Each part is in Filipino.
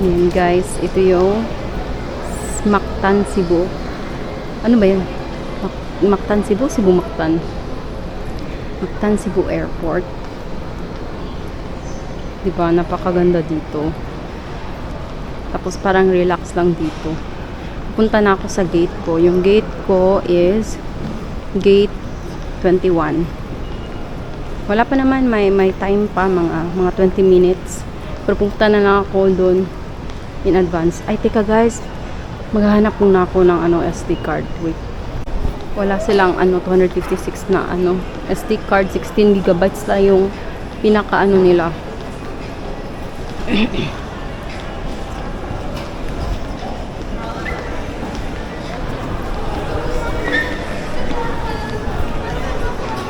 Yan guys, ito yung Mactan, Cebu. Ano ba yan? Mactan, Cebu? Cebu, Mactan. Mactan, Cebu Airport. Diba? Napakaganda dito. Tapos parang relax lang dito. Pupunta na ako sa gate ko. Yung gate ko is gate 21. Wala pa naman, may time pa, mga 20 minutes. Pero pupunta na lang ako doon in advance. Ay, teka guys, maghahanap muna ako ng SD card. Wait. Wala silang 256 na SD card, 16 gigabytes lang yung pinaka nila.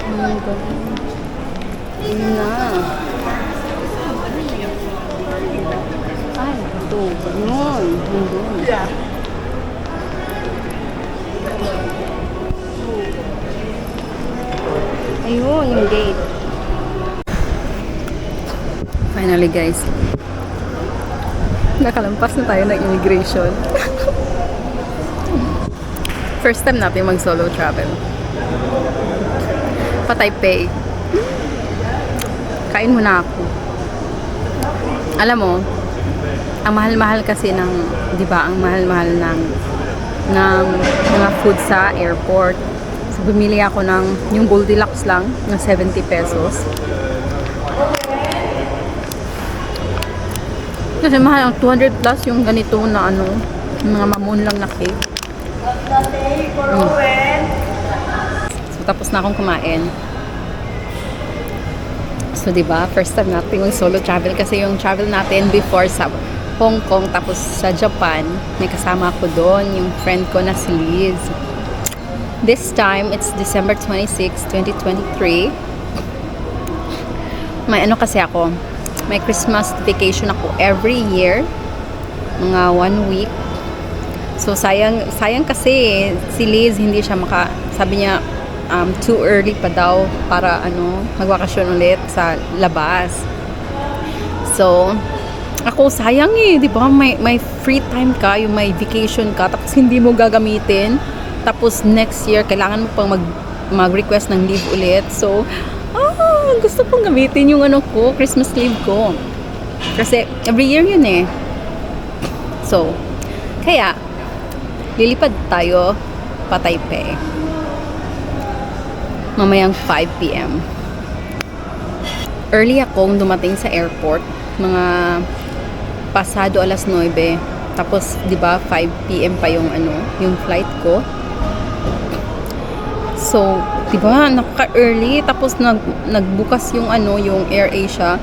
Oh my God. Ayun na. Ay, ito. Ganun. Nandun. Ayun, yung gate. Finally guys. Nakalampas na tayo ng immigration. First time natin mag solo travel. Pa Taipei. Kain muna ako. Alam mo, ang mahal-mahal kasi ng, 'di ba, ang mahal-mahal ng mga food sa airport. So bumili ako ng yung Goldilocks lang ng 70 pesos. Kasi mahal, 200 plus yung ganito na mga mamon lang na cake. So tapos na akong kumain. So, diba, first time natin yung solo travel kasi yung travel natin before sa Hong Kong tapos sa Japan, may kasama ako doon, yung friend ko na si Liz. This time, it's December 26, 2023. May kasi ako, may Christmas vacation ako every year, mga 1 week. So, sayang kasi si Liz, hindi siya sabi niya, too early pa daw para magbakasyon ulit sa labas. So, ako sayang di ba? May free time ka, yung may vacation ka, tapos hindi mo gagamitin. Tapos next year, kailangan mo pang mag-request ng leave ulit. So, gusto kong gamitin yung Christmas leave ko. Kasi every year yun eh. So, kaya, lilipad tayo pa Taipei. Mamayang 5 p.m. Early akong dumating sa airport, mga pasado alas 9. Tapos, 'di ba, 5 p.m. pa yung yung flight ko. So, 'di ba, naka-early tapos nagbukas yung yung AirAsia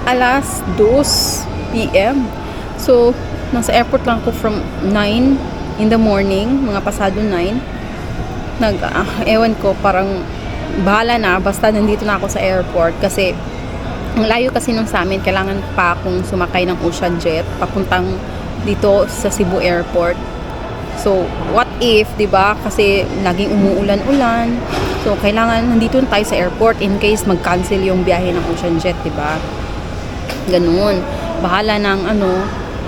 alas 2 p.m. So, nasa airport lang ako from 9 in the morning, mga pasado 9. Ewan ko, parang bahala na, basta nandito na ako sa airport kasi ang layo kasi nung sa amin, kailangan pa akong sumakay ng Ocean Jet papuntang dito sa Cebu Airport. So, what if, 'di ba? Kasi laging umuulan-ulan. So, kailangan nandito na tayo sa airport in case mag-cancel yung biyahe ng Ocean Jet, 'di ba? Ganun. Bahala ng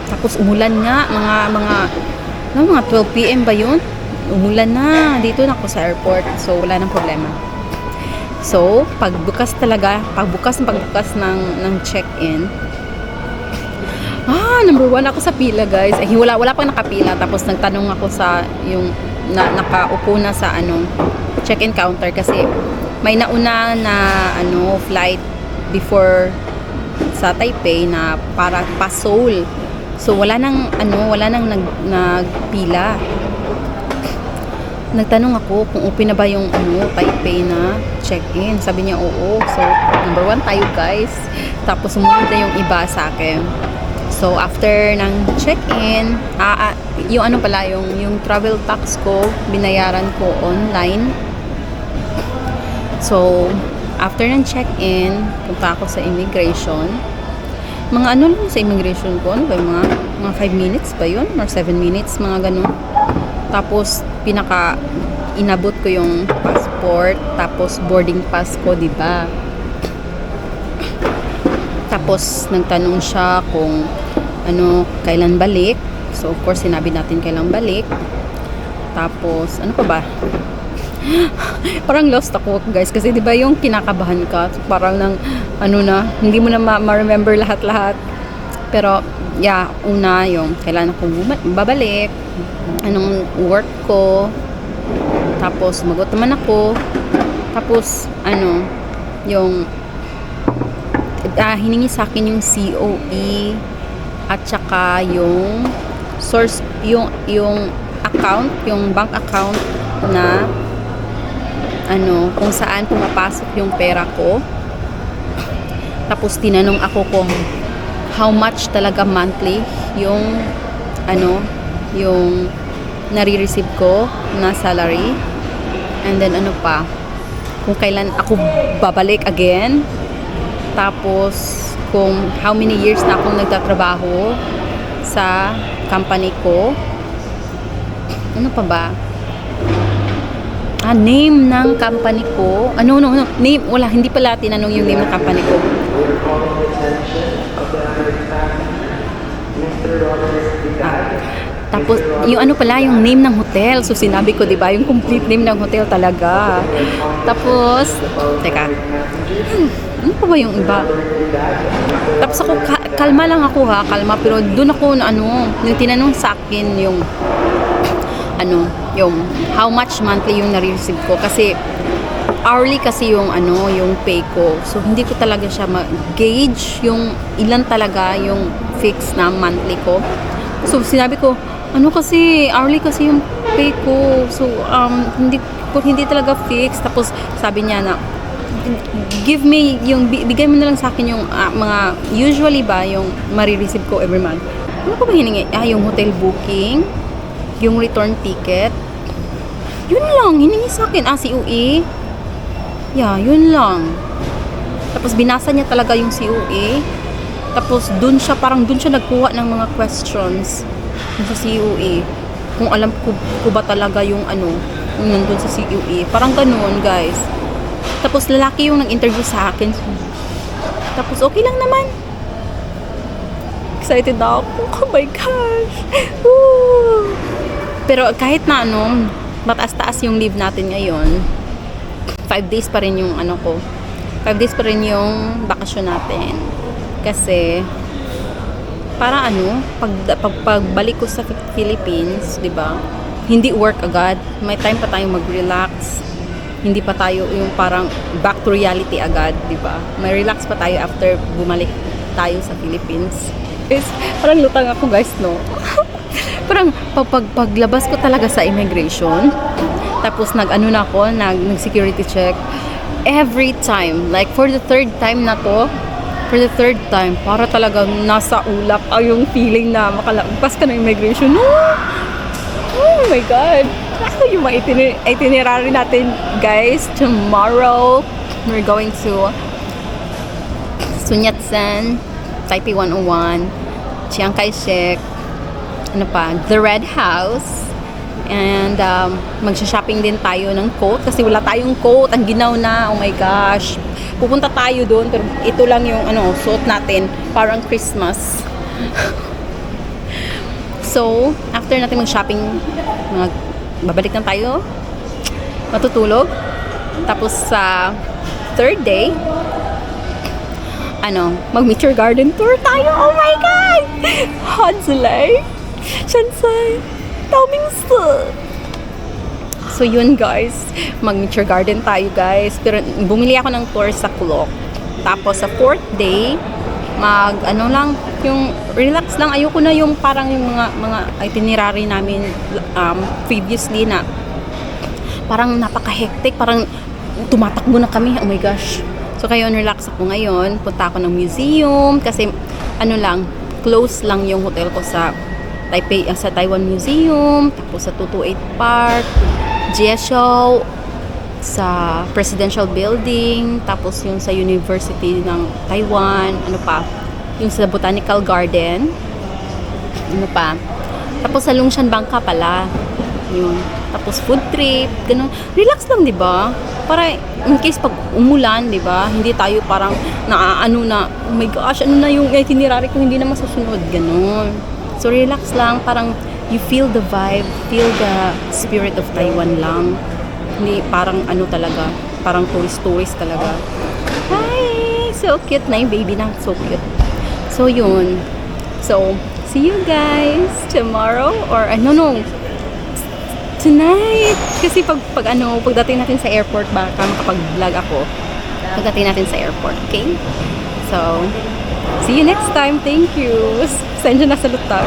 tapos umulan nga, mga 12 p.m. ba 'yun? Umulan na, dito na ako sa airport, so wala nang problema. So, pagbukas ng check-in, number 1 ako sa pila guys. Wala pang nakapila, tapos nagtanong ako sa yung nakaupo na sa check-in counter kasi may nauna na flight before sa Taipei na para pa Seoul. So wala nang nagpila. Nagtanong ako kung open na ba yung Taipei na check-in. Sabi niya oo. So, number 1 tayo guys. Tapos sumunod na yung iba sa akin. So, after ng check-in, yung yung travel tax ko, binayaran ko online. So, after ng check-in, punta ako sa immigration. Mga lang sa immigration ko, mga 5 minutes ba yun? Or 7 minutes, mga ganun. Tapos, inabot ko yung passport, tapos boarding pass ko, diba? Tapos, nagtanong siya kung kailan balik. So, of course, sinabi natin kailan balik. Tapos, ano pa ba? Parang lost ako, guys. Kasi, di ba, yung kinakabahan ka, parang nang, hindi mo na ma-remember lahat-lahat. Pero, yeah, una, yung kailan ako babalik, anong work ko, tapos, sumagot naman ako. Tapos, yung, hiningi sa akin yung COE, at saka yung source, yung account, yung bank account na kung saan pumapasok yung pera ko. Tapos tinanong ako kung how much talaga monthly yung yung nare-receive ko na salary. And then kung kailan ako babalik again. Tapos kung how many years na akong nagtatrabaho sa company ko. Ano pa ba? Name ng company ko. No. Name. Wala, hindi pala tinanong yung name ng company ko. Tapos, yung yung name ng hotel. So, sinabi ko, di ba, yung complete name ng hotel talaga. Tapos, teka. Ano pa ba yung iba? Tapos ako, kalma lang ako kalma. Pero doon ako, yung tinanong sa akin yung yung how much monthly yung nare-receive ko. Kasi, hourly kasi yung yung pay ko. So, hindi ko talaga siya ma-gauge yung ilan talaga yung fix na monthly ko. So, sinabi ko, kasi, hourly kasi yung pay ko. So, hindi talaga fix. Tapos, sabi niya na, bigay mo na lang sa akin yung mga, usually ba, yung marireceive ko every month. Ano ko ba hiningi? Yung hotel booking, yung return ticket. Yun lang, hiningi sa akin. COE. Yeah, yun lang. Tapos, binasa niya talaga yung COE. Tapos, dun siya nagkuha ng mga questions sa COE. Kung alam ko ba talaga yung yung nandun sa COE. Parang ganun, guys. Tapos, lalaki yung nag-interview sa akin. Tapos, okay lang naman. Excited ako. Oh my gosh. Woo! Pero, kahit na mataas-taas yung leave natin ngayon, 5 days pa rin yung 5 days pa rin yung bakasyon natin. Kasi, para pagbalik ko sa Philippines, di ba? Hindi work agad. May time pa tayong mag-relax. Hindi pa tayo yung parang back to reality agad, di ba? May relax pa tayo after bumalik tayo sa Philippines. Guys, parang lutang ako, guys, no? Parang paglabas ko talaga sa immigration, tapos nag-security check. Every time, like for the third time, para talagang nasa ulap yung feeling na makalagpas ka ng immigration. Oh my God! Yung mga itinerary natin, guys. Tomorrow, we're going to Sun Yat-sen, Taipei 101, Chiang Kai-shek, The Red House, and magsha-shopping din tayo ng coat kasi wala tayong coat, ang ginaw na. Oh my gosh, pupunta tayo doon pero ito lang yung suot natin, parang Christmas. So after natin mag-shopping, babalik na tayo, matutulog. Tapos sa third day, mag-Nature Garden tour tayo. Oh my God! Hanzulay, Shansai, Taomingsi. So yun, guys, mag-Nature Garden tayo, guys. Pero bumili ako ng tour sa Klook. Tapos sa fourth day, lang, yung relax lang. Ayoko na yung parang yung mga itinerary namin previously na parang napaka-hectic, parang tumatakbo na kami. Oh my gosh. So kayo, relax ako ngayon. Punta ako ng museum kasi close lang yung hotel ko sa Taipei, sa Taiwan Museum, tapos sa 228 Park, Jieshou, sa Presidential Building, tapos yung sa University ng Taiwan, yung sa Botanical Garden, tapos sa Lungshan Bangka pala, yun. tapos food trip, ganun. Relax lang, di ba? Para in case pag umulan, di ba? Hindi tayo parang naaano na, oh my gosh, ano na yung itinerary ko, hindi na masusunod, ganun. So relax lang, parang you feel the vibe, feel the spirit of Taiwan lang. Hindi parang ano talaga, parang tourist talaga. Hi! So cute na yung baby na, so cute. So yun. So, see you guys tomorrow or no, tonight. Kasi pagdating natin sa airport, baka makapag-vlog ako. Pagdating natin sa airport, okay? So, see you next time. Thank you. Send you na sa lutar.